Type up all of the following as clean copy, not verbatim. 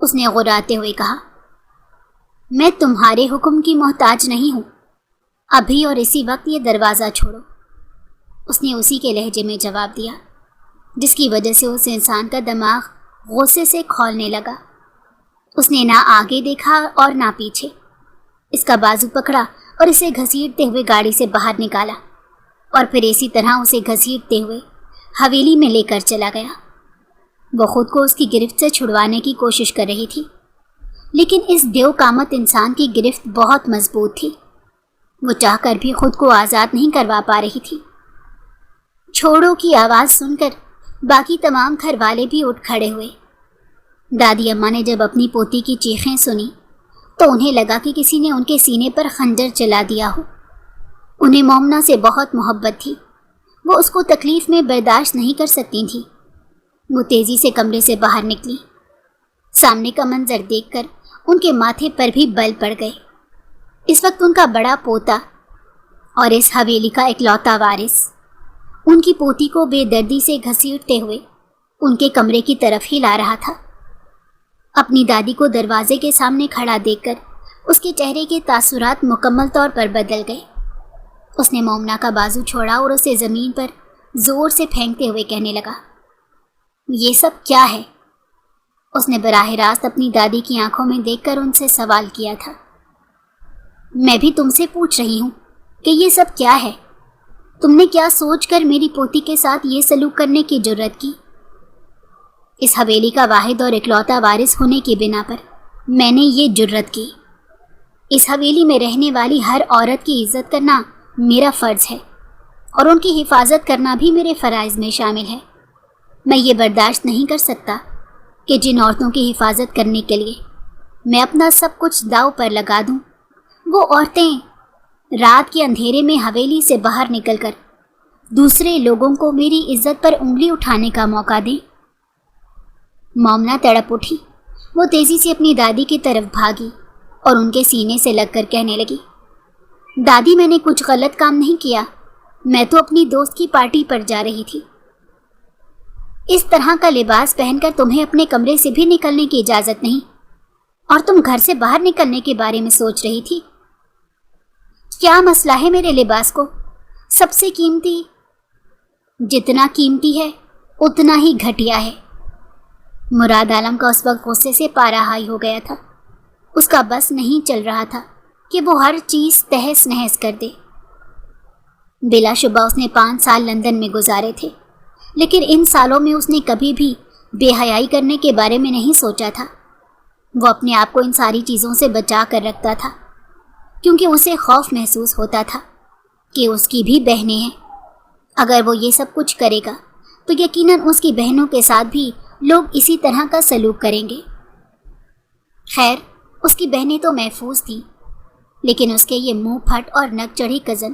اس نے غراتے ہوئے کہا۔ میں تمہارے حکم کی محتاج نہیں ہوں، ابھی اور اسی وقت یہ دروازہ چھوڑو۔ اس نے اسی کے لہجے میں جواب دیا، جس کی وجہ سے اس انسان کا دماغ غصے سے کھولنے لگا۔ اس نے نہ آگے دیکھا اور نہ پیچھے، اس کا بازو پکڑا اور اسے گھسیٹتے ہوئے گاڑی سے باہر نکالا، اور پھر اسی طرح اسے گھسیٹتے ہوئے حویلی میں لے کر چلا گیا۔ وہ خود کو اس کی گرفت سے چھڑوانے کی کوشش کر رہی تھی، لیکن اس دیو کامت انسان کی گرفت بہت مضبوط تھی۔ وہ چاہ کر بھی خود کو آزاد نہیں کروا پا رہی تھی۔ چھوڑو کی آواز سن کر باقی تمام گھر والے بھی اٹھ کھڑے ہوئے۔ دادی اماں نے جب اپنی پوتی کی چیخیں سنی تو انہیں لگا کہ کسی نے ان کے سینے پر خنجر چلا دیا ہو۔ انہیں مومنہ سے بہت محبت تھی، وہ اس کو تکلیف میں برداشت نہیں کر سکتی تھیں۔ وہ تیزی سے کمرے سے باہر نکلی۔ سامنے کا منظر دیکھ کر ان کے ماتھے پر بھی بل پڑ گئے۔ اس وقت ان کا بڑا پوتا اور اس حویلی کا اکلوتا وارث ان کی پوتی کو بے دردی سے گھسیٹتے ہوئے ان کے کمرے کی طرف ہی لا رہا تھا۔ اپنی دادی کو دروازے کے سامنے کھڑا دیکھ کر اس کے چہرے کے تاثرات مکمل طور پر بدل گئے۔ اس نے مومنہ کا بازو چھوڑا اور اسے زمین پر زور سے پھینکتے ہوئے کہنے لگا، یہ سب کیا ہے؟ اس نے براہ راست اپنی دادی کی آنکھوں میں دیکھ کر ان سے سوال کیا تھا۔ میں بھی تم سے پوچھ رہی ہوں کہ یہ سب کیا ہے؟ تم نے کیا سوچ کر میری پوتی کے ساتھ یہ سلوک کرنے کی جرت کی؟ اس حویلی کا واحد اور اکلوتا وارث ہونے کی بنا پر میں نے یہ جرت کی۔ اس حویلی میں رہنے والی ہر عورت کی عزت کرنا میرا فرض ہے، اور ان کی حفاظت کرنا بھی میرے فرائض میں شامل ہے۔ میں یہ برداشت نہیں کر سکتا کہ جن عورتوں کی حفاظت کرنے کے لیے میں اپنا سب کچھ داؤ پر لگا دوں، وہ عورتیں رات کے اندھیرے میں حویلی سے باہر نکل کر دوسرے لوگوں کو میری عزت پر انگلی اٹھانے کا موقع دیں۔ مومنہ تڑپ اٹھی۔ وہ تیزی سے اپنی دادی کی طرف بھاگی اور ان کے سینے سے لگ کر کہنے لگی، دادی میں نے کچھ غلط کام نہیں کیا، میں تو اپنی دوست کی پارٹی پر جا رہی تھی۔ اس طرح کا لباس پہن کر تمہیں اپنے کمرے سے بھی نکلنے کی اجازت نہیں، اور تم گھر سے باہر نکلنے کے بارے میں سوچ رہی تھی۔ کیا مسئلہ ہے میرے لباس کو؟ سب سے قیمتی، جتنا قیمتی ہے اتنا ہی گھٹیا ہے۔ مراد عالم کا اس وقت غصے سے پارا ہائی ہو گیا تھا۔ اس کا بس نہیں چل رہا تھا کہ وہ ہر چیز تہس نہس کر دے۔ بلا شبہ اس نے 5 سال لندن میں گزارے تھے، لیکن ان سالوں میں اس نے کبھی بھی بے حیائی کرنے کے بارے میں نہیں سوچا تھا۔ وہ اپنے آپ کو ان ساری چیزوں سے بچا کر رکھتا تھا، کیونکہ اسے خوف محسوس ہوتا تھا کہ اس کی بھی بہنیں ہیں۔ اگر وہ یہ سب کچھ کرے گا تو یقیناً اس کی بہنوں کے ساتھ بھی لوگ اسی طرح کا سلوک کریں گے۔ خیر، اس کی بہنیں تو محفوظ تھیں، لیکن اس کے یہ منہ پھٹ اور نک چڑھی کزن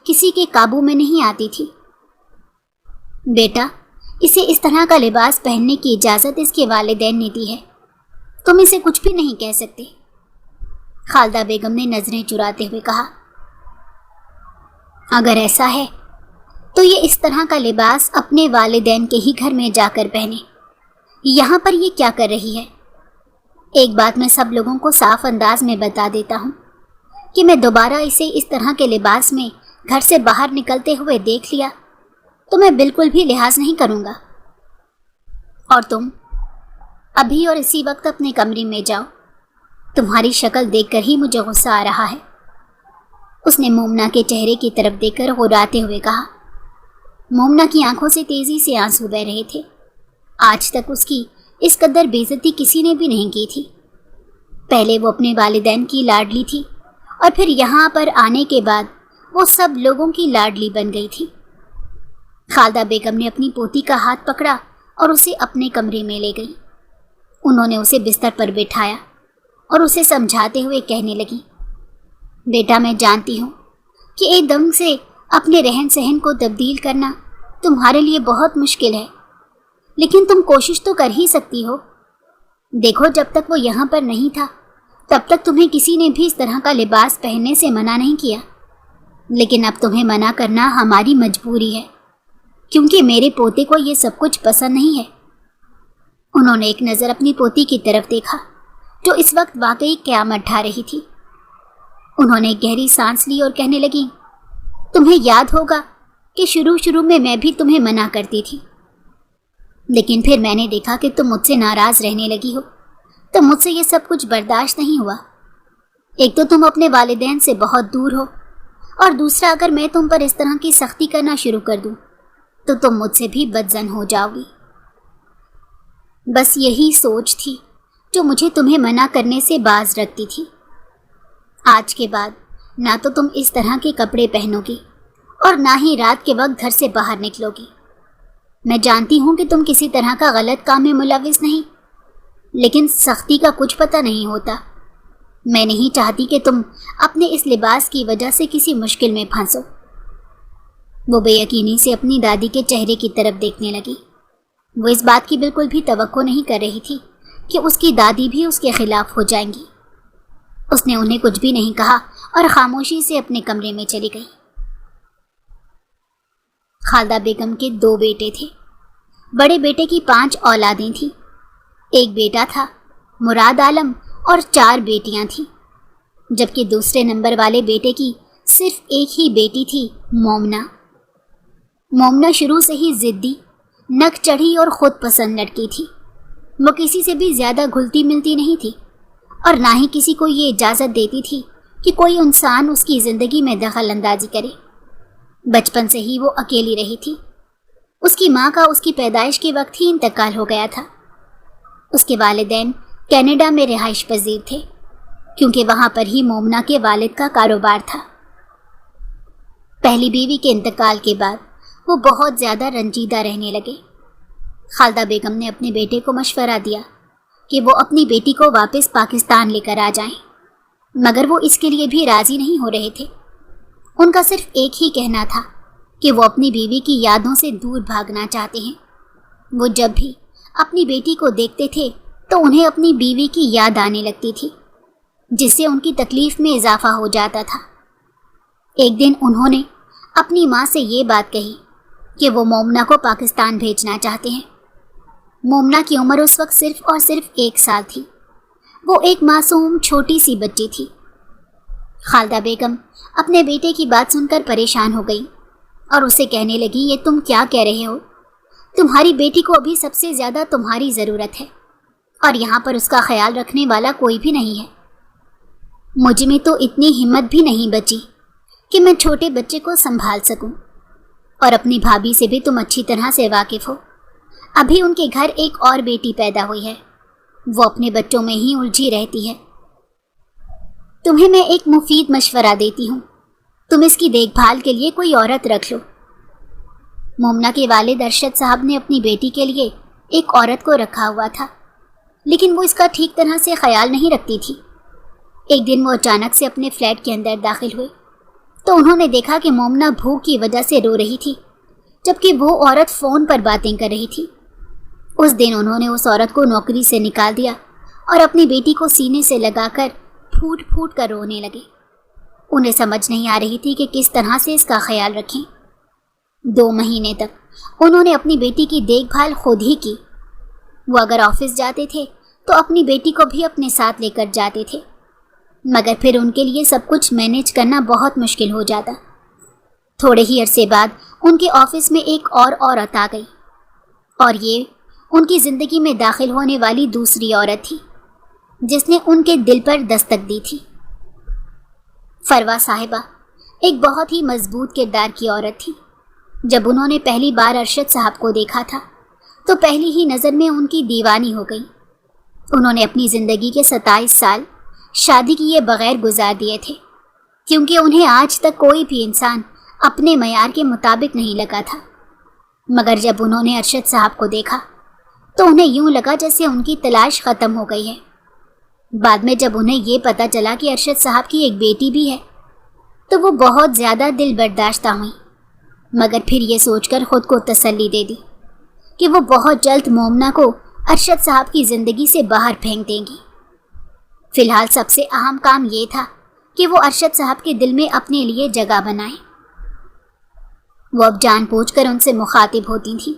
کسی کے قابو میں نہیں آتی تھی۔ بیٹا، اسے اس طرح کا لباس پہننے کی اجازت اس کے والدین نے دی ہے، تم اسے کچھ بھی نہیں کہہ سکتے۔ خالدہ بیگم نے نظریں چراتے ہوئے کہا، اگر ایسا ہے تو یہ اس طرح کا لباس اپنے والدین کے ہی گھر میں جا کر پہنے، یہاں پر یہ کیا کر رہی ہے؟ ایک بات میں سب لوگوں کو صاف انداز میں بتا دیتا ہوں کہ میں دوبارہ اسے اس طرح کے لباس میں گھر سے باہر نکلتے ہوئے دیکھ لیا تو میں بالکل بھی لحاظ نہیں کروں گا۔ اور تم ابھی اور اسی وقت اپنے کمرے میں جاؤ، تمہاری شکل دیکھ کر ہی مجھے غصہ آ رہا ہے۔ اس نے مومنہ کے چہرے کی طرف دیکھ کر غراتے ہوئے کہا۔ مومنہ کی آنکھوں سے تیزی سے آنسو بہہ رہے تھے۔ آج تک اس کی اس قدر بے عزتی کسی نے بھی نہیں کی تھی۔ پہلے وہ اپنے والدین کی لاڈلی تھی، اور پھر یہاں پر آنے کے بعد وہ سب لوگوں کی لاڈلی بن گئی تھی۔ خالدہ بیگم نے اپنی پوتی کا ہاتھ پکڑا اور اسے اپنے کمرے میں لے گئی۔ انہوں نے اسے بستر پر بٹھایا اور اسے سمجھاتے ہوئے کہنے لگی، بیٹا، میں جانتی ہوں کہ ایک دم سے اپنے رہن سہن کو تبدیل کرنا تمہارے لیے بہت مشکل ہے، لیکن تم کوشش تو کر ہی سکتی ہو۔ دیکھو، جب تک وہ یہاں پر نہیں تھا تب تک تمہیں کسی نے بھی اس طرح کا لباس پہننے سے منع نہیں کیا، لیکن اب تمہیں منع کرنا ہماری مجبوری ہے، کیونکہ میرے پوتے کو یہ سب کچھ پسند نہیں ہے۔ انہوں نے ایک نظر اپنی پوتی کی طرف دیکھا جو اس وقت واقعی قیامت ڈھا رہی تھی۔ انہوں نے ایک گہری سانس لی اور کہنے لگی، تمہیں یاد ہوگا کہ شروع میں بھی تمہیں منع کرتی تھی، لیکن پھر میں نے دیکھا کہ تم مجھ سے ناراض رہنے لگی ہو، تو مجھ سے یہ سب کچھ برداشت نہیں ہوا۔ ایک تو تم اپنے والدین سے بہت دور ہو، اور دوسرا اگر میں تم پر اس طرح کی سختی کرنا شروع کر دوں تو تم مجھ سے بھی بدظن ہو جاؤ گی۔ بس یہی سوچ تھی جو مجھے تمہیں منع کرنے سے باز رکھتی تھی۔ آج کے بعد نہ تو تم اس طرح کے کپڑے پہنو گی اور نہ ہی رات کے وقت گھر سے باہر نکلو گی۔ میں جانتی ہوں کہ تم کسی طرح کا غلط کام میں ملوث نہیں، لیکن سختی کا کچھ پتہ نہیں ہوتا۔ میں نہیں چاہتی کہ تم اپنے اس لباس کی وجہ سے کسی مشکل میں پھنسو۔ وہ بے یقینی سے اپنی دادی کے چہرے کی طرف دیکھنے لگی۔ وہ اس بات کی بالکل بھی توقع نہیں کر رہی تھی کہ اس کی دادی بھی اس کے خلاف ہو جائیں گی۔ اس نے انہیں کچھ بھی نہیں کہا اور خاموشی سے اپنے کمرے میں چلی گئی۔ خالدہ بیگم کے 2 بیٹے تھے۔ بڑے بیٹے کی 5 اولادیں تھیں۔ ایک بیٹا تھا مراد عالم اور 4 بیٹیاں تھیں، جبکہ دوسرے نمبر والے بیٹے کی صرف ایک ہی بیٹی تھی، مومنہ۔ مومنہ شروع سے ہی ضدی، نک چڑھی اور خود پسند لڑکی تھی۔ وہ کسی سے بھی زیادہ گھلتی ملتی نہیں تھی اور نہ ہی کسی کو یہ اجازت دیتی تھی کہ کوئی انسان اس کی زندگی میں دخل اندازی کرے۔ بچپن سے ہی وہ اکیلی رہی تھی۔ اس کی ماں کا اس کی پیدائش کے وقت ہی انتقال ہو گیا تھا۔ اس کے والدین کینیڈا میں رہائش پذیر تھے، کیونکہ وہاں پر ہی مومنہ کے والد کا کاروبار تھا۔ پہلی بیوی کے انتقال کے بعد وہ بہت زیادہ رنجیدہ رہنے لگے۔ خالدہ بیگم نے اپنے بیٹے کو مشورہ دیا کہ وہ اپنی بیٹی کو واپس پاکستان لے کر آ جائیں، مگر وہ اس کے لیے بھی راضی نہیں ہو رہے تھے۔ ان کا صرف ایک ہی کہنا تھا کہ وہ اپنی بیوی کی یادوں سے دور بھاگنا چاہتے ہیں۔ وہ جب بھی اپنی بیٹی کو دیکھتے تھے تو انہیں اپنی بیوی کی یاد آنے لگتی تھی، جس سے ان کی تکلیف میں اضافہ ہو جاتا تھا۔ ایک دن انہوں نے اپنی ماں سے یہ بات کہی کہ وہ مومنہ کو پاکستان بھیجنا چاہتے ہیں۔ مومنہ کی عمر اس وقت صرف اور صرف 1 سال تھی۔ وہ ایک معصوم چھوٹی سی بچی تھی۔ خالدہ بیگم اپنے بیٹے کی بات سن کر پریشان ہو گئی اور اسے کہنے لگی، یہ تم کیا کہہ رہے ہو؟ تمہاری بیٹی کو ابھی سب سے زیادہ تمہاری ضرورت ہے اور یہاں پر اس کا خیال رکھنے والا کوئی بھی نہیں ہے۔ مجھ میں تو اتنی ہمت بھی نہیں بچی کہ میں چھوٹے بچے کو سنبھال سکوں، اور اپنی بھابھی سے بھی تم اچھی طرح سے واقف ہو۔ ابھی ان کے گھر ایک اور بیٹی پیدا ہوئی ہے، وہ اپنے بچوں میں ہی الجھی رہتی ہے۔ تمہیں میں ایک مفید مشورہ دیتی ہوں، تم اس کی دیکھ بھال کے لیے کوئی عورت رکھ لو۔ مومنہ کے والد ارشد صاحب نے اپنی بیٹی کے لیے ایک عورت کو رکھا ہوا تھا، لیکن وہ اس کا ٹھیک طرح سے خیال نہیں رکھتی تھی۔ ایک دن وہ اچانک سے اپنے فلیٹ کے اندر داخل ہوئے تو انہوں نے دیکھا کہ مومنہ بھوک کی وجہ سے رو رہی تھی، جبکہ وہ عورت فون پر باتیں کر رہی تھی۔ اس دن انہوں نے اس عورت کو نوکری سے نکال دیا اور اپنی بیٹی کو سینے سے لگا کر پھوٹ پھوٹ کر رونے لگے۔ انہیں سمجھ نہیں آ رہی تھی کہ کس طرح سے اس کا خیال رکھیں۔ 2 مہینے تک انہوں نے اپنی بیٹی کی دیکھ بھال خود ہی کی۔ وہ اگر آفس جاتے تھے تو اپنی بیٹی کو بھی اپنے ساتھ لے کر جاتے تھے، مگر پھر ان کے لیے سب کچھ مینیج کرنا بہت مشکل ہو جاتا۔ تھوڑے ہی عرصے بعد ان کے آفس میں ایک اور عورت آ گئی، اور یہ ان کی زندگی میں داخل ہونے والی دوسری عورت تھی جس نے ان کے دل پر دستک دی تھی۔ فروا صاحبہ ایک بہت ہی مضبوط کردار کی عورت تھی۔ جب انہوں نے پہلی بار ارشد صاحب کو دیکھا تھا تو پہلی ہی نظر میں ان کی دیوانی ہو گئی۔ انہوں نے اپنی زندگی کے 27 سال شادی کیے بغیر گزار دیے تھے، کیونکہ انہیں آج تک کوئی بھی انسان اپنے معیار کے مطابق نہیں لگا تھا۔ مگر جب انہوں نے ارشد صاحب کو دیکھا تو انہیں یوں لگا جیسے ان کی تلاش ختم ہو گئی ہے۔ بعد میں جب انہیں یہ پتہ چلا کہ ارشد صاحب کی ایک بیٹی بھی ہے تو وہ بہت زیادہ دل برداشتہ ہوئیں، مگر پھر یہ سوچ کر خود کو تسلی دے دی کہ وہ بہت جلد مومنہ کو ارشد صاحب کی زندگی سے باہر پھینک دیں گی۔ فی الحال سب سے اہم کام یہ تھا کہ وہ ارشد صاحب کے دل میں اپنے لیے جگہ بنائیں۔ وہ اب جان بوجھ کر ان سے مخاطب ہوتی تھیں،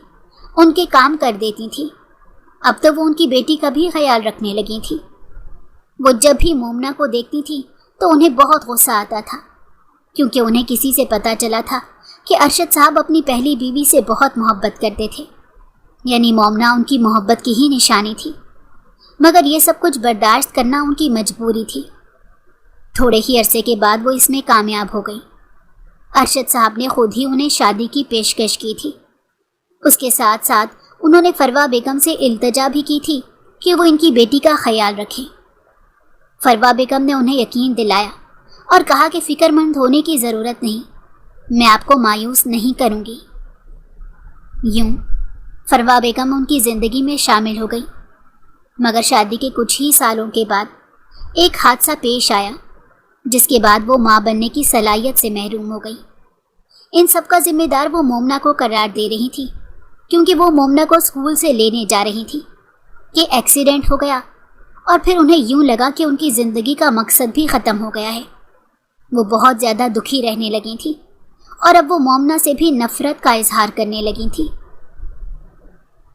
ان کے کام کر دیتی تھیں، اب تو وہ ان کی بیٹی کا بھی خیال رکھنے لگی تھی۔ وہ جب بھی مومنہ کو دیکھتی تھی تو انہیں بہت غصہ آتا تھا، کیونکہ انہیں کسی سے پتہ چلا تھا کہ ارشد صاحب اپنی پہلی بیوی سے بہت محبت کرتے تھے، یعنی مومنہ ان کی محبت کی ہی نشانی تھی، مگر یہ سب کچھ برداشت کرنا ان کی مجبوری تھی۔ تھوڑے ہی عرصے کے بعد وہ اس میں کامیاب ہو گئی۔ ارشد صاحب نے خود ہی انہیں شادی کی پیشکش کی تھی۔ اس کے ساتھ ساتھ انہوں نے فروا بیگم سے التجا بھی کی تھی کہ وہ ان کی بیٹی کا خیال رکھیں۔ فروا بیگم نے انہیں یقین دلایا اور کہا کہ فکر مند ہونے کی ضرورت نہیں، میں آپ کو مایوس نہیں کروں گی۔ یوں فروا بیگم ان کی زندگی میں شامل ہو گئی، مگر شادی کے کچھ ہی سالوں کے بعد ایک حادثہ پیش آیا، جس کے بعد وہ ماں بننے کی صلاحیت سے محروم ہو گئی۔ ان سب کا ذمہ دار وہ مومنہ کو قرار دے رہی تھی، کیونکہ وہ مومنہ کو اسکول سے لینے جا رہی تھی کہ ایکسیڈنٹ ہو گیا، اور پھر انہیں یوں لگا کہ ان کی زندگی کا مقصد بھی ختم ہو گیا ہے۔ وہ بہت زیادہ دکھی رہنے لگی تھی، اور اب وہ مومنہ سے بھی نفرت کا اظہار کرنے لگی تھی۔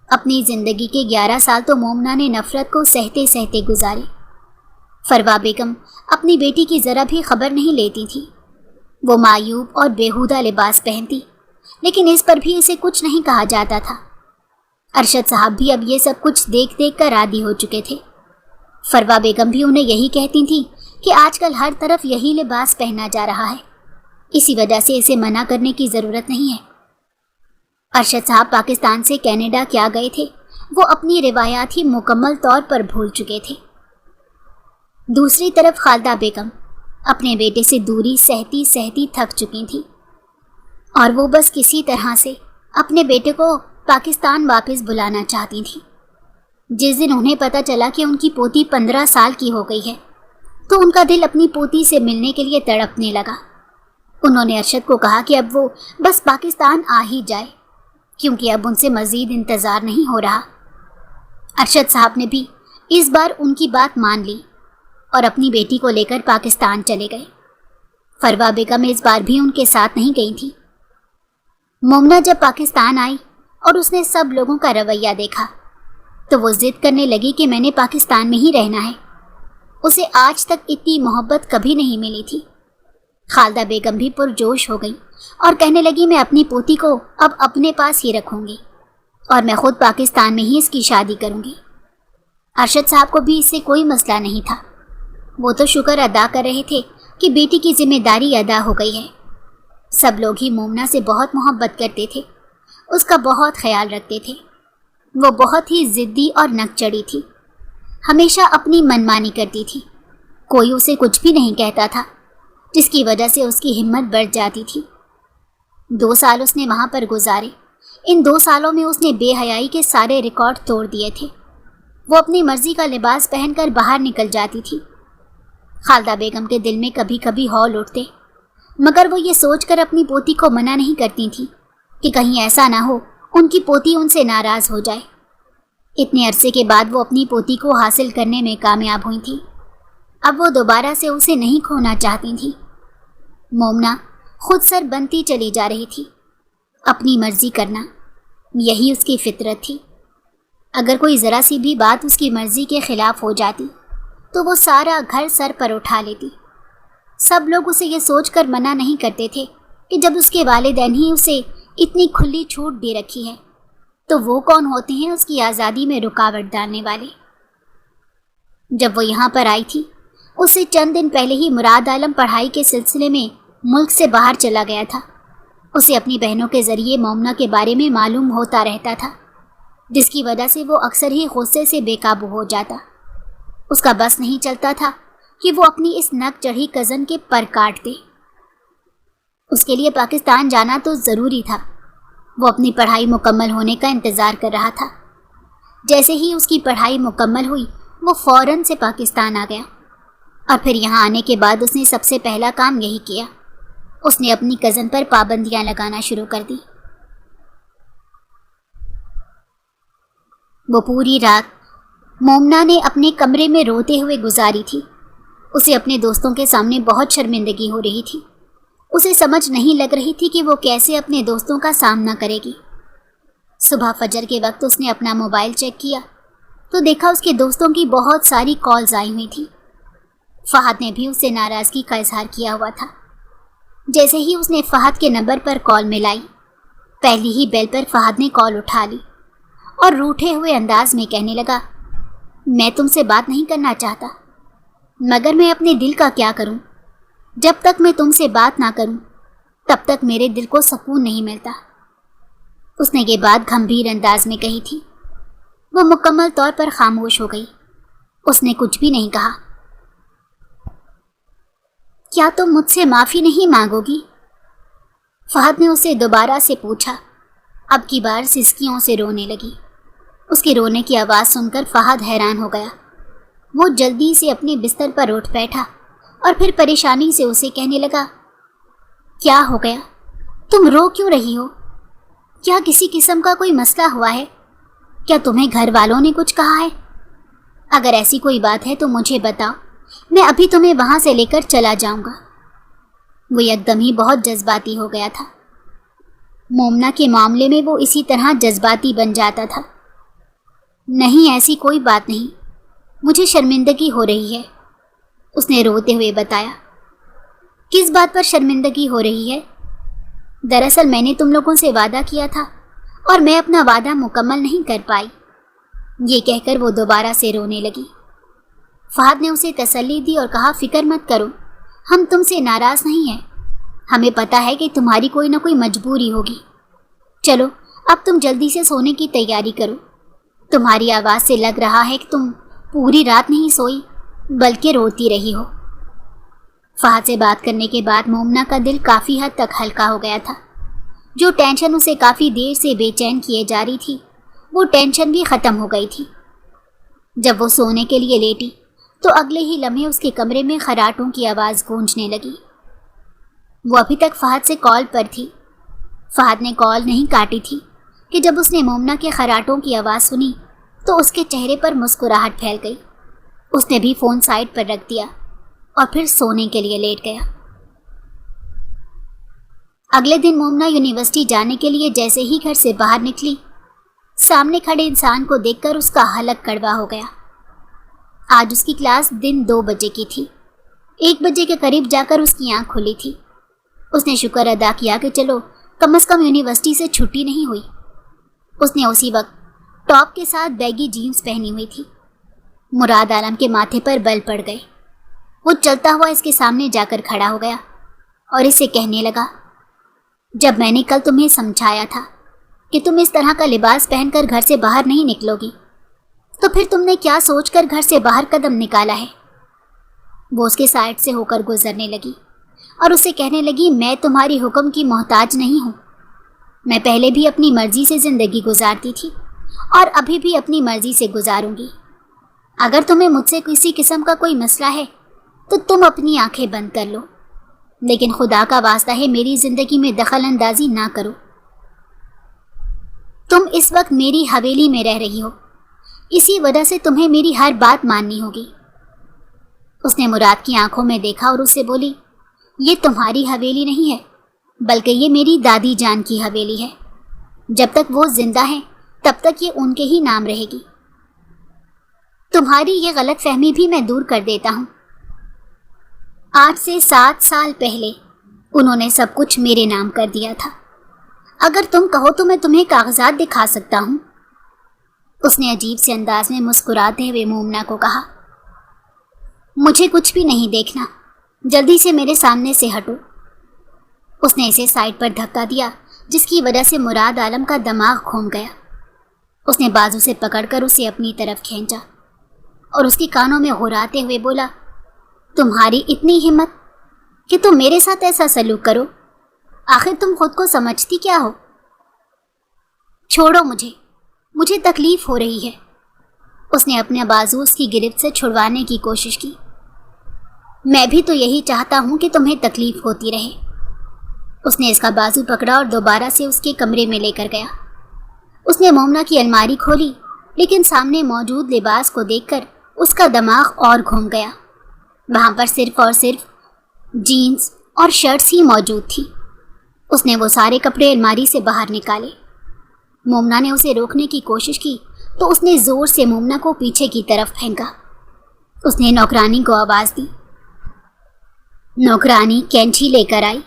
اپنی زندگی کے 11 سال تو مومنہ نے نفرت کو سہتے سہتے گزارے۔ فروا بیگم اپنی بیٹی کی ذرا بھی خبر نہیں لیتی تھی۔ وہ معیوب اور بیہودہ لباس پہنتی، لیکن اس پر بھی اسے کچھ نہیں کہا جاتا تھا۔ ارشد صاحب بھی اب یہ سب کچھ دیکھ دیکھ کر عادی ہو چکے تھے۔ فروا بیگم بھی انہیں یہی کہتی تھی کہ آج کل ہر طرف یہی لباس پہنا جا رہا ہے، اسی وجہ سے اسے منع کرنے کی ضرورت نہیں ہے۔ ارشد صاحب پاکستان سے کینیڈا کیا گئے تھے، وہ اپنی روایات ہی مکمل طور پر بھول چکے تھے۔ دوسری طرف خالدہ بیگم اپنے بیٹے سے دوری سہتی سہتی تھک چکی تھی، اور وہ بس کسی طرح سے اپنے بیٹے کو پاکستان واپس بلانا چاہتی تھی۔ جس دن انہیں پتہ چلا کہ ان کی پوتی 15 سال کی ہو گئی ہے، تو ان کا دل اپنی پوتی سے ملنے کے لیے تڑپنے لگا۔ انہوں نے ارشد کو کہا کہ اب وہ بس پاکستان آ ہی جائے، کیونکہ اب ان سے مزید انتظار نہیں ہو رہا۔ ارشد صاحب نے بھی اس بار ان کی بات مان لی اور اپنی بیٹی کو لے کر پاکستان چلے گئے۔ فروا بیگم اس بار بھی ان کے ساتھ نہیں گئی تھی۔ مومنہ جب پاکستان آئی اور اس نے سب لوگوں کا رویہ دیکھا، تو وہ ضد کرنے لگی کہ میں نے پاکستان میں ہی رہنا ہے۔ اسے آج تک اتنی محبت کبھی نہیں ملی تھی۔ خالدہ بیگم بھی پرجوش ہو گئی اور کہنے لگی میں اپنی پوتی کو اب اپنے پاس ہی رکھوں گی، اور میں خود پاکستان میں ہی اس کی شادی کروں گی۔ ارشد صاحب کو بھی اس سے کوئی مسئلہ نہیں تھا۔ وہ تو شکر ادا کر رہے تھے کہ بیٹی کی ذمہ داری ادا ہو گئی ہے۔ سب لوگ ہی مومنہ سے بہت محبت کرتے تھے، اس کا بہت خیال رکھتے تھے۔ وہ بہت ہی ضدی اور نک چڑھی تھی، ہمیشہ اپنی منمانی کرتی تھی، کوئی اسے کچھ بھی نہیں کہتا تھا، جس کی وجہ سے اس کی ہمت بڑھ جاتی تھی۔ 2 سال اس نے وہاں پر گزارے۔ ان 2 سالوں میں اس نے بے حیائی کے سارے ریکارڈ توڑ دیے تھے۔ وہ اپنی مرضی کا لباس پہن کر باہر نکل جاتی تھی۔ خالدہ بیگم کے دل میں کبھی کبھی ہول اٹھتے، مگر وہ یہ سوچ کر اپنی پوتی کو منع نہیں کرتی تھی کہ کہیں ایسا نہ ہو ان کی پوتی ان سے ناراض ہو جائے۔ اتنے عرصے کے بعد وہ اپنی پوتی کو حاصل کرنے میں کامیاب ہوئی تھی۔ اب وہ دوبارہ سے اسے نہیں کھونا چاہتی تھی۔ مومنہ خود سر بنتی چلی جا رہی تھی۔ اپنی مرضی کرنا، یہی اس کی فطرت تھی۔ اگر کوئی ذرا سی بھی بات اس کی مرضی کے خلاف ہو جاتی تو وہ سارا گھر سر پر اٹھا لیتی۔ سب لوگ اسے یہ سوچ کر منع نہیں کرتے تھے کہ جب اس کے والدین ہی اسے اتنی کھلی چھوٹ دے رکھی ہے تو وہ کون ہوتے ہیں اس کی آزادی میں رکاوٹ ڈالنے والے۔ جب وہ یہاں پر آئی تھی، اس سے چند دن پہلے ہی مراد عالم پڑھائی کے سلسلے میں ملک سے باہر چلا گیا تھا۔ اسے اپنی بہنوں کے ذریعے مومنہ کے بارے میں معلوم ہوتا رہتا تھا، جس کی وجہ سے وہ اکثر ہی غصے سے بے قابو ہو جاتا۔ اس کا بس نہیں چلتا تھا کہ وہ اپنی اس نک چڑھی کزن کے پر کاٹ دے۔ اس کے لیے پاکستان جانا تو ضروری تھا۔ وہ اپنی پڑھائی مکمل ہونے کا انتظار کر رہا تھا۔ جیسے ہی اس کی پڑھائی مکمل ہوئی، وہ فوراً سے پاکستان آ گیا، اور پھر یہاں آنے کے بعد اس نے سب سے پہلا کام یہی کیا۔ اس نے اپنی کزن پر پابندیاں لگانا شروع کر دی۔ وہ پوری رات مومنہ نے اپنے کمرے میں روتے ہوئے گزاری تھی۔ اسے اپنے دوستوں کے سامنے بہت شرمندگی ہو رہی تھی۔ اسے سمجھ نہیں لگ رہی تھی کہ وہ کیسے اپنے دوستوں کا سامنا کرے گی۔ صبح فجر کے وقت اس نے اپنا موبائل چیک کیا تو دیکھا اس کے دوستوں کی بہت ساری کالز آئی ہوئی تھی۔ فہد نے بھی اس سے ناراضگی کا اظہار کیا ہوا تھا۔ جیسے ہی اس نے فہد کے نمبر پر کال ملائی، پہلی ہی بیل پر فہد نے کال اٹھا لی اور روٹھے ہوئے انداز میں کہنے لگا، میں تم سے بات نہیں کرنا چاہتا، مگر میں اپنے دل کا کیا کروں؟ جب تک میں تم سے بات نہ کروں تب تک میرے دل کو سکون نہیں ملتا۔ اس نے یہ بات گھمبیر انداز میں کہی تھی۔ وہ مکمل طور پر خاموش ہو گئی۔ اس نے کچھ بھی نہیں کہا۔ کیا تم مجھ سے معافی نہیں مانگو گی؟ فہد نے اسے دوبارہ سے پوچھا۔ اب کی بار سسکیوں سے رونے لگی۔ اس کے رونے کی آواز سن کر فہد حیران ہو گیا۔ وہ جلدی سے اپنے بستر پر اٹھ بیٹھا اور پھر پریشانی سے اسے کہنے لگا، کیا ہو گیا؟ تم رو کیوں رہی ہو؟ کیا کسی قسم کا کوئی مسئلہ ہوا ہے؟ کیا تمہیں گھر والوں نے کچھ کہا ہے؟ اگر ایسی کوئی بات ہے تو مجھے بتاؤ، میں ابھی تمہیں وہاں سے لے کر چلا جاؤں گا۔ وہ یک دم ہی بہت جذباتی ہو گیا تھا۔ مومنہ کے معاملے میں وہ اسی طرح جذباتی بن جاتا تھا۔ نہیں، ایسی کوئی بات نہیں، مجھے شرمندگی ہو رہی ہے، اس نے روتے ہوئے بتایا۔ کس بات پر شرمندگی ہو رہی ہے؟ دراصل میں نے تم لوگوں سے وعدہ کیا تھا اور میں اپنا وعدہ مکمل نہیں کر پائی۔ یہ کہہ کر وہ دوبارہ سے رونے لگی۔ فہد نے اسے تسلی دی اور کہا، فکر مت کرو، ہم تم سے ناراض نہیں ہیں، ہمیں پتہ ہے کہ تمہاری کوئی نہ کوئی مجبوری ہوگی۔ چلو اب تم جلدی سے سونے کی تیاری کرو، تمہاری آواز سے لگ رہا ہے کہ تم پوری رات نہیں سوئی بلکہ روتی رہی ہو۔ فہد سے بات کرنے کے بعد مومنہ کا دل کافی حد تک ہلکا ہو گیا تھا۔ جو ٹینشن اسے کافی دیر سے بے چین کیے جا رہی تھی، وہ ٹینشن بھی ختم ہو گئی تھی۔ جب وہ سونے کے لیے لیٹی تو اگلے ہی لمحے اس کے کمرے میں خراٹوں کی آواز گونجنے لگی۔ وہ ابھی تک فہد سے کال پر تھی۔ فہد نے کال نہیں کاٹی تھی کہ جب اس نے مومنہ کے خراٹوں کی آواز سنی تو اس کے چہرے پر مسکراہٹ پھیل گئی۔ اس نے بھی فون سائڈ پر رکھ دیا اور پھر سونے کے لیے لیٹ گیا۔ اگلے دن مومنہ یونیورسٹی جانے کے لیے جیسے ہی گھر سے باہر نکلی، سامنے کھڑے انسان کو دیکھ کر اس کا حلق کڑوا ہو گیا۔ آج اس کی کلاس دن 2 بجے کی تھی۔ 1 بجے کے قریب جا کر اس کی آنکھ کھلی تھی۔ اس نے شکر ادا کیا کہ چلو کم از کم یونیورسٹی سے چھٹی نہیں ہوئی۔ اس نے اسی وقت ٹاپ کے ساتھ بیگی جینز پہنی ہوئی تھی۔ مراد عالم کے ماتھے پر بل پڑ گئے۔ وہ چلتا ہوا اس کے سامنے جا کر کھڑا ہو گیا اور اسے کہنے لگا، جب میں نے کل تمہیں سمجھایا تھا کہ تم اس طرح کا لباس پہن کر گھر سے باہر نہیں نکلو گی، تو پھر تم نے کیا سوچ کر گھر سے باہر قدم نکالا ہے؟ وہ اس کے سائڈ سے ہو کر گزرنے لگی اور اسے کہنے لگی، میں تمہاری حکم کی محتاج نہیں ہوں۔ میں پہلے بھی اپنی مرضی سے زندگی گزارتی تھی اور ابھی بھی اپنی مرضی سے گزاروں گی۔ اگر تمہیں مجھ سے کسی قسم کا کوئی مسئلہ ہے تو تم اپنی آنکھیں بند کر لو، لیکن خدا کا واسطہ ہے میری زندگی میں دخل اندازی نہ کرو۔ تم اس وقت میری حویلی میں رہ رہی ہو، اسی وجہ سے تمہیں میری ہر بات ماننی ہوگی۔ اس نے مراد کی آنکھوں میں دیکھا اور اس سے بولی، یہ تمہاری حویلی نہیں ہے بلکہ یہ میری دادی جان کی حویلی ہے۔ جب تک وہ زندہ ہیں تب تک یہ ان کے ہی نام رہے گی۔ تمہاری یہ غلط فہمی بھی میں دور کر دیتا ہوں۔ آج سے 7 سال پہلے انہوں نے سب کچھ میرے نام کر دیا تھا۔ اگر تم کہو تو میں تمہیں کاغذات دکھا سکتا ہوں۔ اس نے عجیب سے انداز میں مسکراتے ہوئے مومنہ کو کہا، مجھے کچھ بھی نہیں دیکھنا، جلدی سے میرے سامنے سے ہٹو۔ اس نے اسے سائڈ پر دھکا دیا جس کی وجہ سے مراد عالم کا دماغ گھوم گیا۔ اس نے بازو سے پکڑ کر اسے اپنی طرف کھینچا اور اس کے کانوں میں غراتے ہوئے بولا، تمہاری اتنی ہمت کہ تم میرے ساتھ ایسا سلوک کرو؟ آخر تم خود کو سمجھتی کیا ہو؟ چھوڑو مجھے تکلیف ہو رہی ہے۔ اس نے اپنے بازو اس کی گرفت سے چھڑوانے کی کوشش کی۔ میں بھی تو یہی چاہتا ہوں کہ تمہیں تکلیف ہوتی رہے۔ اس نے اس کا بازو پکڑا اور دوبارہ سے اس کے کمرے میں لے کر گیا۔ اس نے مومنہ کی الماری کھولی، لیکن سامنے موجود لباس کو دیکھ کر اس کا دماغ اور گھوم گیا۔ وہاں پر صرف اور صرف جینز اور شرٹس ہی موجود تھی۔ اس نے وہ سارے کپڑے الماری سے باہر نکالے۔ مومنہ نے اسے روکنے کی کوشش کی تو اس نے زور سے مومنا کو پیچھے کی طرف پھینکا۔ اس نے نوکرانی کو آواز دی۔ نوکرانی کینچی لے کر آئی،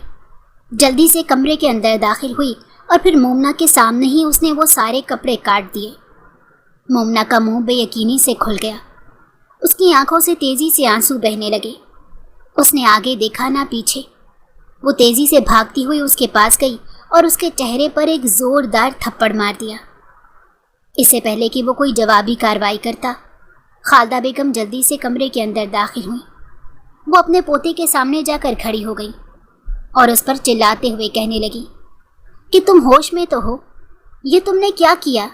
جلدی سے کمرے کے اندر داخل ہوئی اور پھر مومنا کے سامنے ہی اس نے وہ سارے کپڑے کاٹ دیے۔ مومنا کا منہ بے یقینی سے کھل گیا، اس کی آنکھوں سے تیزی سے آنسو بہنے لگے۔ اس نے آگے دیکھا نہ پیچھے۔ وہ تیزی سے بھاگتی ہوئی اس کے پاس گئی اور اس کے چہرے پر ایک زوردار تھپڑ مار دیا۔ اس سے پہلے کہ وہ کوئی جوابی کارروائی کرتا، خالدہ بیگم جلدی سے کمرے کے اندر داخل ہوئی۔ وہ اپنے پوتے کے سامنے جا کر کھڑی ہو گئی اور اس پر چلاتے ہوئے کہنے لگی کہ تم ہوش میں تو ہو؟ یہ تم نے کیا کیا؟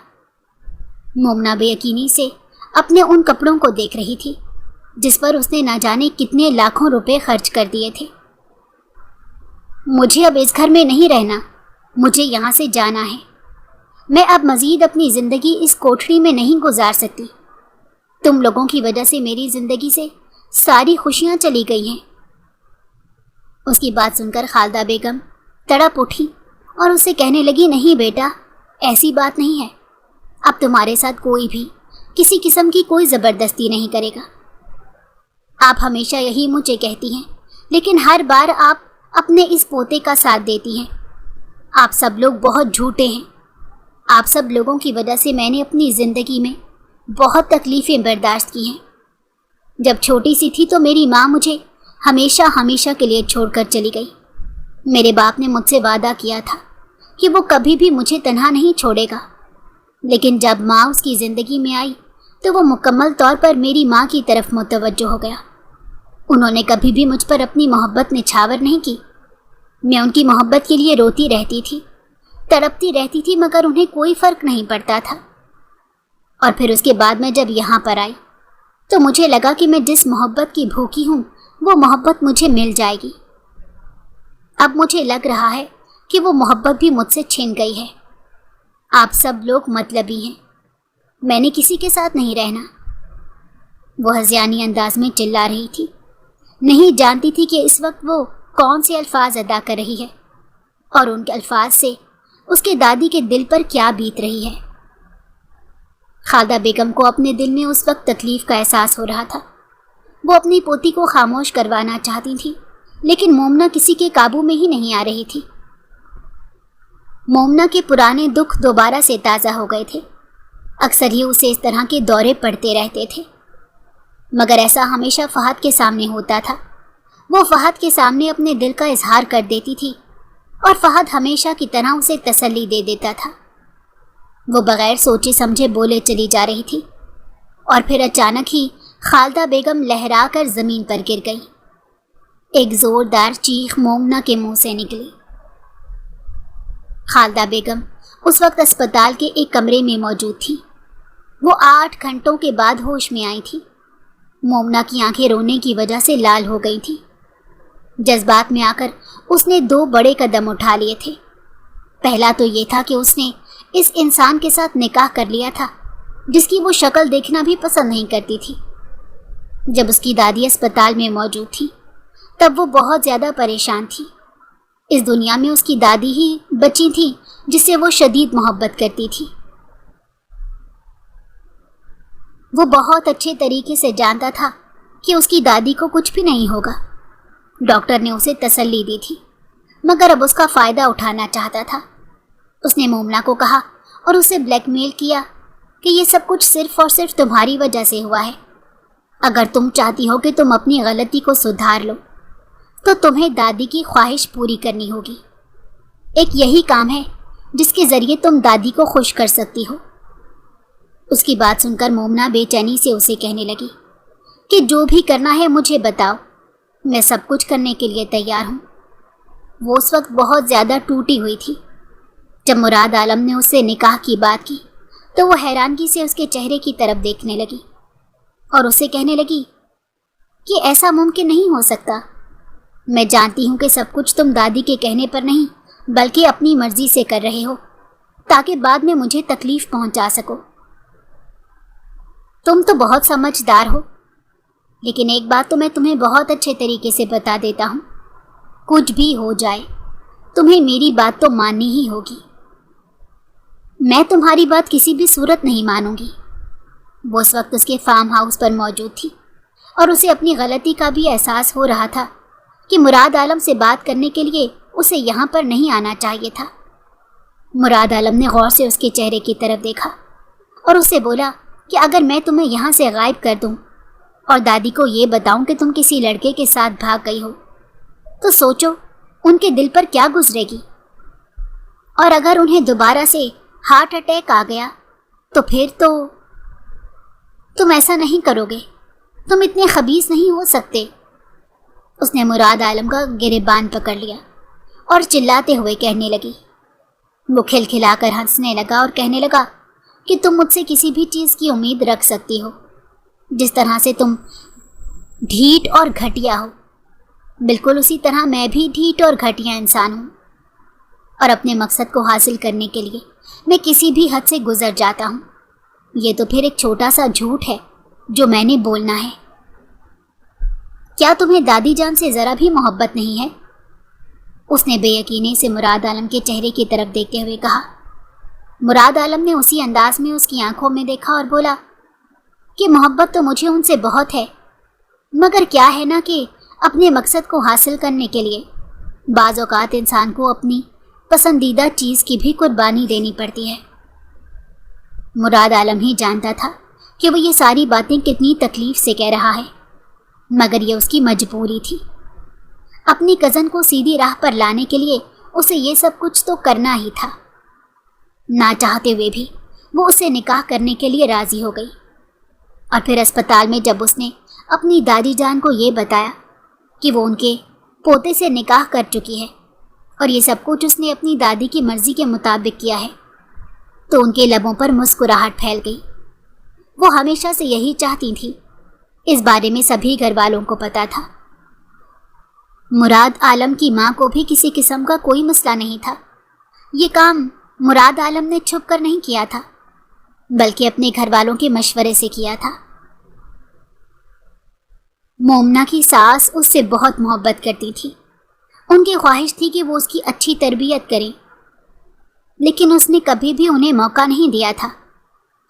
مومنا بے یقینی سے اپنے ان کپڑوں کو دیکھ رہی تھی جس پر اس نے نہ جانے کتنے لاکھوں روپے خرچ کر دیے تھے۔ مجھے اب اس گھر میں نہیں رہنا، مجھے یہاں سے جانا ہے۔ میں اب مزید اپنی زندگی اس کوٹھڑی میں نہیں گزار سکتی۔ تم لوگوں کی وجہ سے میری زندگی سے ساری خوشیاں چلی گئی ہیں۔ اس کی بات سن کر خالدہ بیگم تڑپ اٹھی اور اسے کہنے لگی، نہیں بیٹا، ایسی بات نہیں ہے۔ اب تمہارے ساتھ کوئی بھی کسی قسم کی کوئی زبردستی نہیں کرے گا۔ آپ ہمیشہ یہی مجھے کہتی ہیں، لیکن ہر بار آپ اپنے اس پوتے کا ساتھ دیتی ہیں۔ آپ سب لوگ بہت جھوٹے ہیں۔ آپ سب لوگوں کی وجہ سے میں نے اپنی زندگی میں بہت تکلیفیں برداشت کی ہیں۔ جب چھوٹی سی تھی تو میری ماں مجھے ہمیشہ ہمیشہ کے لیے چھوڑ کر چلی گئی۔ میرے باپ نے مجھ سے وعدہ کیا تھا کہ وہ کبھی بھی مجھے تنہا نہیں چھوڑے گا، لیکن جب ماں اس کی زندگی میں آئی تو وہ مکمل طور پر میری ماں کی طرف متوجہ ہو گیا۔ انہوں نے کبھی بھی مجھ پر اپنی محبت نچھاور نہیں کی۔ میں ان کی محبت کے لیے روتی رہتی تھی، تڑپتی رہتی تھی، مگر انہیں کوئی فرق نہیں پڑتا تھا۔ اور پھر اس کے بعد میں جب یہاں پر آئی تو مجھے لگا کہ میں جس محبت کی بھوکی ہوں وہ محبت مجھے مل جائے گی۔ اب مجھے لگ رہا ہے کہ وہ محبت بھی مجھ سے چھن گئی ہے۔ آپ سب لوگ مطلبی ہیں، میں نے کسی کے ساتھ نہیں رہنا۔ وہ ہذیانی انداز میں چلا رہی تھی، نہیں جانتی تھی کہ اس وقت وہ کون سے الفاظ ادا کر رہی ہے اور ان کے الفاظ سے اس کے دادی کے دل پر کیا بیت رہی ہے۔ خالدہ بیگم کو اپنے دل میں اس وقت تکلیف کا احساس ہو رہا تھا۔ وہ اپنی پوتی کو خاموش کروانا چاہتی تھی، لیکن مومنا کسی کے قابو میں ہی نہیں آ رہی تھی۔ مومنا کے پرانے دکھ دوبارہ سے تازہ ہو گئے تھے۔ اکثر ہی اسے اس طرح کے دورے پڑتے رہتے تھے، مگر ایسا ہمیشہ فہد کے سامنے ہوتا تھا۔ وہ فہد کے سامنے اپنے دل کا اظہار کر دیتی تھی اور فہد ہمیشہ کی طرح اسے تسلی دے دیتا تھا۔ وہ بغیر سوچے سمجھے بولے چلی جا رہی تھی اور پھر اچانک ہی خالدہ بیگم لہرا کر زمین پر گر گئی۔ ایک زوردار چیخ مومنا کے منہ سے نکلی۔ خالدہ بیگم اس وقت اسپتال کے ایک کمرے میں موجود تھی۔ وہ 8 گھنٹوں کے بعد ہوش میں آئی تھی۔ مومنا کی آنکھیں رونے کی وجہ سے لال ہو گئی تھی۔ جذبات میں آ کر اس نے 2 بڑے قدم اٹھا لیے تھے۔ پہلا تو یہ تھا کہ اس نے اس انسان کے ساتھ نکاح کر لیا تھا جس کی وہ شکل دیکھنا بھی پسند نہیں کرتی تھی۔ جب اس کی دادی اسپتال میں موجود تھی تب وہ بہت زیادہ پریشان تھی۔ اس دنیا میں اس کی دادی ہی بچی تھی جس سے وہ شدید محبت کرتی تھی۔ وہ بہت اچھے طریقے سے جانتا تھا کہ اس کی دادی کو کچھ بھی نہیں ہوگا۔ ڈاکٹر نے اسے تسلی دی تھی، مگر اب اس کا فائدہ اٹھانا چاہتا تھا۔ اس نے مومنا کو کہا اور اسے بلیک میل کیا کہ یہ سب کچھ صرف اور صرف تمہاری وجہ سے ہوا ہے۔ اگر تم چاہتی ہو کہ تم اپنی غلطی کو سدھار لو تو تمہیں دادی کی خواہش پوری کرنی ہوگی۔ ایک یہی کام ہے جس کے ذریعے تم دادی کو خوش کر سکتی ہو۔ اس کی بات سن کر مومنا بے چینی سے اسے کہنے لگی کہ جو بھی کرنا ہے مجھے بتاؤ، میں سب کچھ کرنے کے لیے تیار ہوں۔ وہ اس وقت بہت زیادہ ٹوٹی ہوئی تھی۔ جب مراد عالم نے اس سے نکاح کی بات کی تو وہ حیرانگی سے اس کے چہرے کی طرف دیکھنے لگی اور اسے کہنے لگی کہ ایسا ممکن نہیں ہو سکتا۔ میں جانتی ہوں کہ سب کچھ تم دادی کے کہنے پر نہیں بلکہ اپنی مرضی سے کر رہے ہو تاکہ بعد میں مجھے تکلیف پہنچا سکو۔ تم تو بہت سمجھدار ہو، لیکن ایک بات تو میں تمہیں بہت اچھے طریقے سے بتا دیتا ہوں، کچھ بھی ہو جائے تمہیں میری بات تو ماننی ہی ہوگی۔ میں تمہاری بات کسی بھی صورت نہیں مانوں گی۔ وہ اس وقت اس کے فارم ہاؤس پر موجود تھی اور اسے اپنی غلطی کا بھی احساس ہو رہا تھا کہ مراد عالم سے بات کرنے کے لیے اسے یہاں پر نہیں آنا چاہیے تھا۔ مراد عالم نے غور سے اس کے چہرے کی طرف دیکھا اور اسے بولا کہ اگر میں تمہیں یہاں سے غائب کر دوں اور دادی کو یہ بتاؤں کہ تم کسی لڑکے کے ساتھ بھاگ گئی ہو تو سوچو ان کے دل پر کیا گزرے گی، اور اگر انہیں دوبارہ سے ہارٹ اٹیک آ گیا تو پھر تو تم ایسا نہیں کرو گے، تم اتنے خبیث نہیں ہو سکتے۔ اس نے مراد عالم کا گریبان پکڑ لیا اور چلاتے ہوئے کہنے لگی۔ وہ کھلکھلا کر ہنسنے لگا اور کہنے لگا کہ تم مجھ سے کسی بھی چیز کی امید رکھ سکتی ہو، جس طرح سے تم ڈھیٹ اور گھٹیا ہو، بالکل اسی طرح میں بھی ڈھیٹ اور گھٹیا انسان ہوں، اور اپنے مقصد کو حاصل کرنے کے لیے میں کسی بھی حد سے گزر جاتا ہوں۔ یہ تو پھر ایک چھوٹا سا جھوٹ ہے جو میں نے بولنا ہے۔ کیا تمہیں دادی جان سے ذرا بھی محبت نہیں ہے؟ اس نے بے یقینی سے مراد عالم کے چہرے کی طرف دیکھتے ہوئے کہا۔ مراد عالم نے اسی انداز میں اس کی آنکھوں میں دیکھا اور بولا کہ محبت تو مجھے ان سے بہت ہے، مگر کیا ہے نا کہ اپنے مقصد کو حاصل کرنے کے لیے بعض اوقات انسان کو اپنی پسندیدہ چیز کی بھی قربانی دینی پڑتی ہے۔ مراد عالم ہی جانتا تھا کہ وہ یہ ساری باتیں کتنی تکلیف سے کہہ رہا ہے، مگر یہ اس کی مجبوری تھی۔ اپنی کزن کو سیدھی راہ پر لانے کے لیے اسے یہ سب کچھ تو کرنا ہی تھا۔ نہ چاہتے ہوئے بھی وہ اسے نکاح کرنے کے لیے راضی ہو گئی، اور پھر اسپتال میں جب اس نے اپنی دادی جان کو یہ بتایا کہ وہ ان کے پوتے سے نکاح کر چکی ہے اور یہ سب کچھ اس نے اپنی دادی کی مرضی کے مطابق کیا ہے، تو ان کے لبوں پر مسکراہٹ پھیل گئی۔ وہ ہمیشہ سے یہی چاہتی تھی، اس بارے میں سبھی گھر والوں کو پتا تھا۔ مراد عالم کی ماں کو بھی کسی قسم کا کوئی مسئلہ نہیں تھا۔ یہ کام مراد عالم نے چھپ کر نہیں کیا تھا، بلکہ اپنے گھر والوں کے مشورے سے کیا تھا۔ مومنہ کی ساس اس سے بہت محبت کرتی تھی، ان کی خواہش تھی کہ وہ اس کی اچھی تربیت کریں، لیکن اس نے کبھی بھی انہیں موقع نہیں دیا تھا۔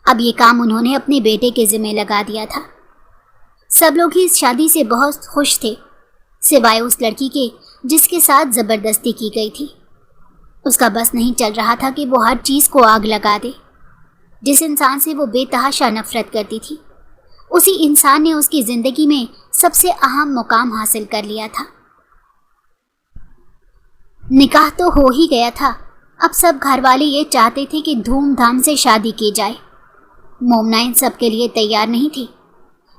اب یہ کام انہوں نے اپنے بیٹے کے ذمہ لگا دیا تھا۔ سب لوگ ہی اس شادی سے بہت خوش تھے، سوائے اس لڑکی کے جس کے ساتھ زبردستی کی گئی تھی۔ اس کا بس نہیں چل رہا تھا کہ وہ ہر چیز کو آگ لگا دے۔ جس انسان سے وہ بے تحاشا نفرت کرتی تھی، اسی انسان نے اس کی زندگی میں سب سے اہم مقام حاصل کر لیا تھا۔ نکاح تو ہو ہی گیا تھا، اب سب گھر والے یہ چاہتے تھے کہ دھوم دھام سے شادی کی جائے۔ مومنہ ان سب کے لیے تیار نہیں تھی،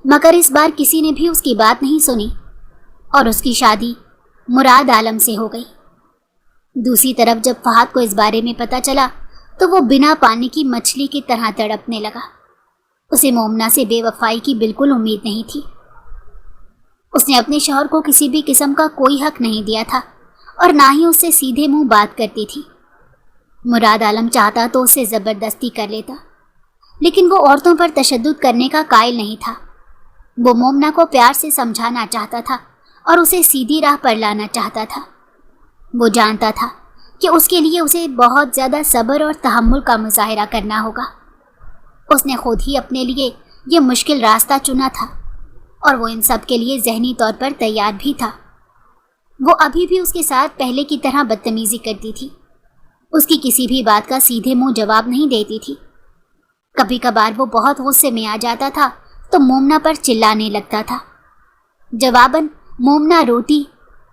مگر اس بار کسی نے بھی اس کی بات نہیں سنی اور اس کی شادی مراد عالم سے ہو گئی۔ دوسری طرف جب فہد کو اس بارے میں پتہ چلا تو وہ بنا پانی کی مچھلی کی طرح تڑپنے لگا۔ اسے مومنہ سے بے وفائی کی بالکل امید نہیں تھی۔ اس نے اپنے شوہر کو کسی بھی قسم کا کوئی حق نہیں دیا تھا اور نہ ہی اس سے سیدھے منہ بات کرتی تھی۔ مراد عالم چاہتا تو اسے زبردستی کر لیتا، لیکن وہ عورتوں پر تشدد کرنے کا قائل نہیں تھا۔ وہ مومنہ کو پیار سے سمجھانا چاہتا تھا اور اسے سیدھی راہ پر لانا چاہتا تھا۔ وہ جانتا تھا کہ اس کے لیے اسے بہت زیادہ صبر اور تحمل کا مظاہرہ کرنا ہوگا۔ اس نے خود ہی اپنے لیے یہ مشکل راستہ چنا تھا اور وہ ان سب کے لیے ذہنی طور پر تیار بھی تھا۔ وہ ابھی بھی اس کے ساتھ پہلے کی طرح بدتمیزی کرتی تھی، اس کی کسی بھی بات کا سیدھے منہ جواب نہیں دیتی تھی۔ کبھی کبھار وہ بہت غصے میں آ جاتا تھا تو مومنہ پر چلانے لگتا تھا۔ جواباً مومنہ روتی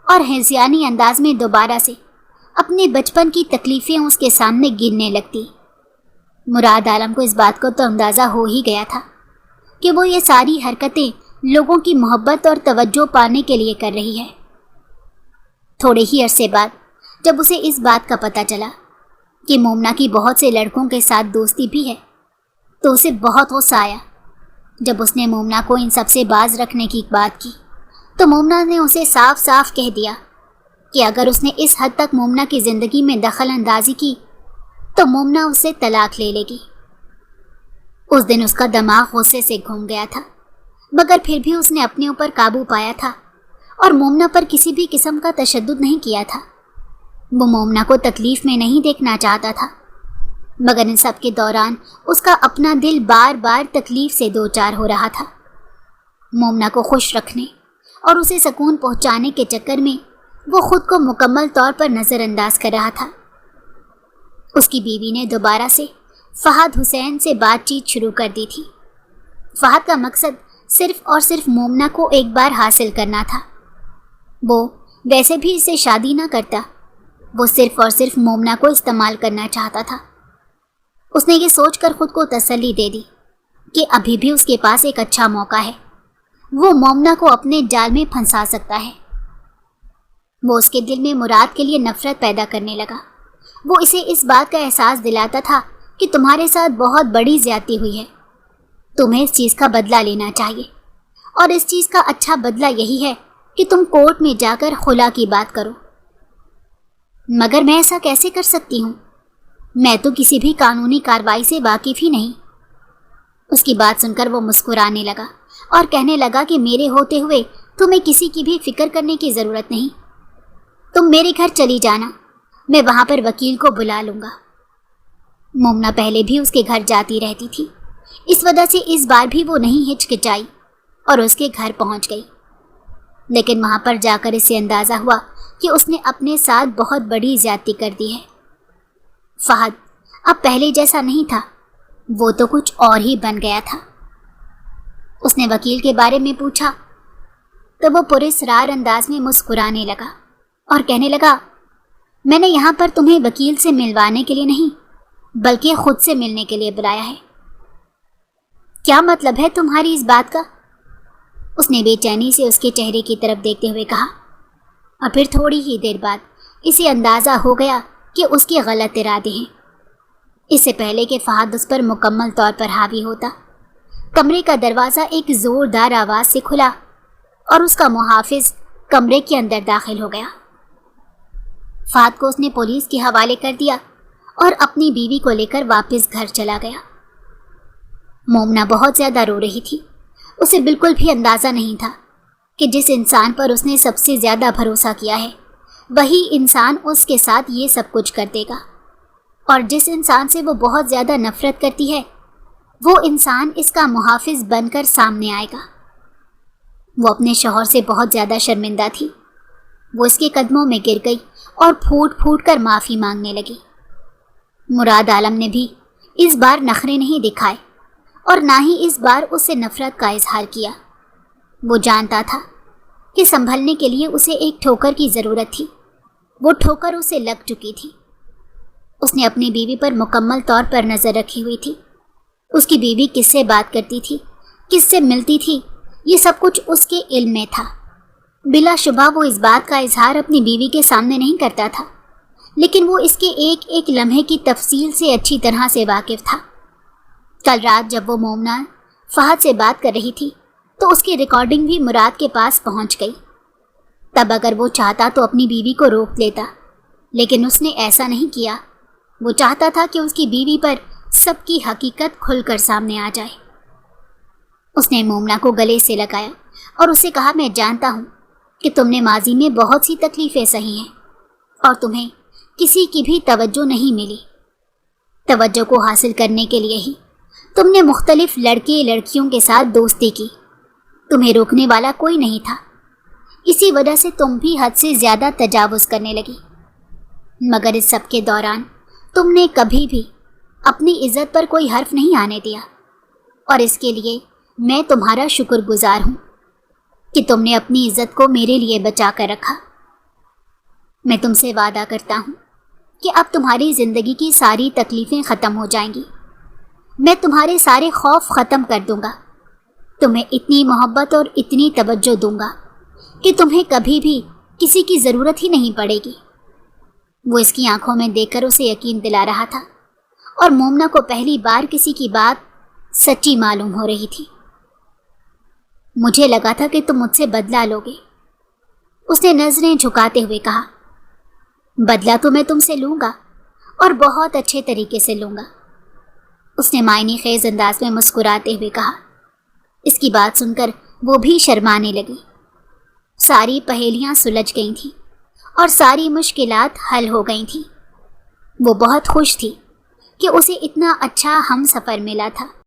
اور ہنسیانی انداز میں دوبارہ سے اپنے بچپن کی تکلیفیں اس کے سامنے گننے لگتی۔ مراد عالم کو اس بات کو تو اندازہ ہو ہی گیا تھا کہ وہ یہ ساری حرکتیں لوگوں کی محبت اور توجہ پانے کے لیے کر رہی ہے۔ تھوڑے ہی عرصے بعد جب اسے اس بات کا پتہ چلا کہ مومنہ کی بہت سے لڑکوں کے ساتھ دوستی بھی ہے تو اسے بہت غصہ آیا۔ جب اس نے مومنہ کو ان سب سے باز رکھنے کی بات کی تو مومنہ نے اسے صاف صاف کہہ دیا کہ اگر اس نے اس حد تک مومنہ کی زندگی میں دخل اندازی کی تو مومنہ اس سے طلاق لے لے گی۔ اس دن اس کا دماغ غصے سے گھوم گیا تھا، مگر پھر بھی اس نے اپنے اوپر قابو پایا تھا اور مومنہ پر کسی بھی قسم کا تشدد نہیں کیا تھا۔ وہ مومنہ کو تکلیف میں نہیں دیکھنا چاہتا تھا۔ مگر ان سب کے دوران اس کا اپنا دل بار بار تکلیف سے دوچار ہو رہا تھا۔ مومنہ کو خوش رکھنے اور اسے سکون پہنچانے کے چکر میں وہ خود کو مکمل طور پر نظر انداز کر رہا تھا۔ اس کی بیوی نے دوبارہ سے فہد حسین سے بات چیت شروع کر دی تھی۔ فہد کا مقصد صرف اور صرف مومنہ کو ایک بار حاصل کرنا تھا۔ وہ ویسے بھی اس سے شادی نہ کرتا، وہ صرف اور صرف مومنہ کو استعمال کرنا چاہتا تھا۔ اس نے یہ سوچ کر خود کو تسلی دے دی کہ ابھی بھی اس کے پاس ایک اچھا موقع ہے، وہ مومنہ کو اپنے جال میں پھنسا سکتا ہے۔ وہ اس کے دل میں مراد کے لیے نفرت پیدا کرنے لگا۔ وہ اسے اس بات کا احساس دلاتا تھا کہ تمہارے ساتھ بہت بڑی زیادتی ہوئی ہے، تمہیں اس چیز کا بدلہ لینا چاہیے، اور اس چیز کا اچھا بدلہ یہی ہے کہ تم کورٹ میں جا کر خلا کی بات کرو۔ مگر میں ایسا کیسے کر سکتی ہوں؟ میں تو کسی بھی قانونی کارروائی سے واقف ہی نہیں۔ اس کی بات سن کر وہ مسکرانے لگا اور کہنے لگا کہ میرے ہوتے ہوئے تمہیں کسی کی بھی فکر کرنے کی ضرورت نہیں۔ تم میرے گھر چلی جانا، میں وہاں پر وکیل کو بلا لوں گا۔ مومنہ پہلے بھی اس کے گھر جاتی رہتی تھی، اس وجہ سے اس بار بھی وہ نہیں ہچکچائی اور اس کے گھر پہنچ گئی۔ لیکن وہاں پر جا کر اسے اندازہ ہوا کہ اس نے اپنے ساتھ بہت بڑی زیادتی کر دی ہے۔ فہد اب پہلے جیسا نہیں تھا، وہ تو کچھ اور ہی بن گیا تھا۔ اس نے وکیل کے بارے میں پوچھا تو وہ پراسرار انداز میں مسکرانے لگا اور کہنے لگا، میں نے یہاں پر تمہیں وکیل سے ملوانے کے لیے نہیں بلکہ خود سے ملنے کے لیے بلایا ہے۔ کیا مطلب ہے تمہاری اس بات کا؟ اس نے بے چینی سے اس کے چہرے کی طرف دیکھتے ہوئے کہا، اور پھر تھوڑی ہی دیر بعد اسے اندازہ ہو گیا کہ اس کے غلط ارادے ہیں۔ اس سے پہلے کہ فہد اس پر مکمل طور پر حاوی ہوتا، کمرے کا دروازہ ایک زوردار آواز سے کھلا اور اس کا محافظ کمرے کے اندر داخل ہو گیا۔ فہد کو اس نے پولیس کے حوالے کر دیا اور اپنی بیوی کو لے کر واپس گھر چلا گیا۔ مومنہ بہت زیادہ رو رہی تھی۔ اسے بالکل بھی اندازہ نہیں تھا کہ جس انسان پر اس نے سب سے زیادہ بھروسہ کیا ہے وہی انسان اس کے ساتھ یہ سب کچھ کر دے گا، اور جس انسان سے وہ بہت زیادہ نفرت کرتی ہے وہ انسان اس کا محافظ بن کر سامنے آئے گا۔ وہ اپنے شوہر سے بہت زیادہ شرمندہ تھی۔ وہ اس کے قدموں میں گر گئی اور پھوٹ پھوٹ کر معافی مانگنے لگی۔ مراد عالم نے بھی اس بار نخرے نہیں دکھائے اور نہ ہی اس بار اس سے نفرت کا اظہار کیا۔ وہ جانتا تھا کہ سنبھلنے کے لیے اسے ایک ٹھوکر کی ضرورت تھی۔ وہ ٹھوکر اسے لگ چکی تھی۔ اس نے اپنی بیوی پر مکمل طور پر نظر رکھی ہوئی تھی۔ اس کی بیوی کس سے بات کرتی تھی، کس سے ملتی تھی، یہ سب کچھ اس کے علم میں تھا۔ بلا شبہ وہ اس بات کا اظہار اپنی بیوی کے سامنے نہیں کرتا تھا، لیکن وہ اس کے ایک ایک لمحے کی تفصیل سے اچھی طرح سے واقف تھا۔ کل رات جب وہ مومنہ فہد سے بات کر رہی تھی تو اس کی ریکارڈنگ بھی مراد کے پاس پہنچ گئی۔ تب اگر وہ چاہتا تو اپنی بیوی کو روک لیتا، لیکن اس نے ایسا نہیں کیا۔ وہ چاہتا تھا کہ اس کی بیوی پر سب کی حقیقت کھل کر سامنے آ جائے۔ اس نے مومنہ کو گلے سے لگایا اور اسے کہا، میں جانتا ہوں کہ تم نے ماضی میں بہت سی تکلیفیں سہی ہیں اور تمہیں کسی کی بھی توجہ نہیں ملی۔ توجہ کو حاصل کرنے کے لیے ہی تم نے مختلف لڑکے لڑکیوں کے ساتھ دوستی کی۔ تمہیں روکنے والا کوئی نہیں تھا، اسی وجہ سے تم بھی حد سے زیادہ تجاوز کرنے لگی۔ مگر اس سب کے دوران تم نے کبھی بھی اپنی عزت پر کوئی حرف نہیں آنے دیا، اور اس کے لیے میں تمہارا شکر گزار ہوں کہ تم نے اپنی عزت کو میرے لیے بچا کر رکھا۔ میں تم سے وعدہ کرتا ہوں کہ اب تمہاری زندگی کی ساری تکلیفیں ختم ہو جائیں گی۔ میں تمہارے سارے خوف ختم کر دوں گا، تمہیں اتنی محبت اور اتنی توجہ دوں گا کہ تمہیں کبھی بھی کسی کی ضرورت ہی نہیں پڑے گی۔ وہ اس کی آنکھوں میں دیکھ کر اسے یقین دلا رہا تھا، اور مومنہ کو پہلی بار کسی کی بات سچی معلوم ہو رہی تھی۔ مجھے لگا تھا کہ تم مجھ سے بدلہ لوگے، اس نے نظریں جھکاتے ہوئے کہا۔ بدلہ تو میں تم سے لوں گا، اور بہت اچھے طریقے سے لوں گا، اس نے معنی خیز انداز میں مسکراتے ہوئے کہا۔ اس کی بات سن کر وہ بھی شرمانے لگی۔ ساری پہیلیاں سلجھ گئی تھیں اور ساری مشکلات حل ہو گئی تھیں۔ وہ بہت خوش تھی کہ اسے اتنا اچھا ہم سفر ملا تھا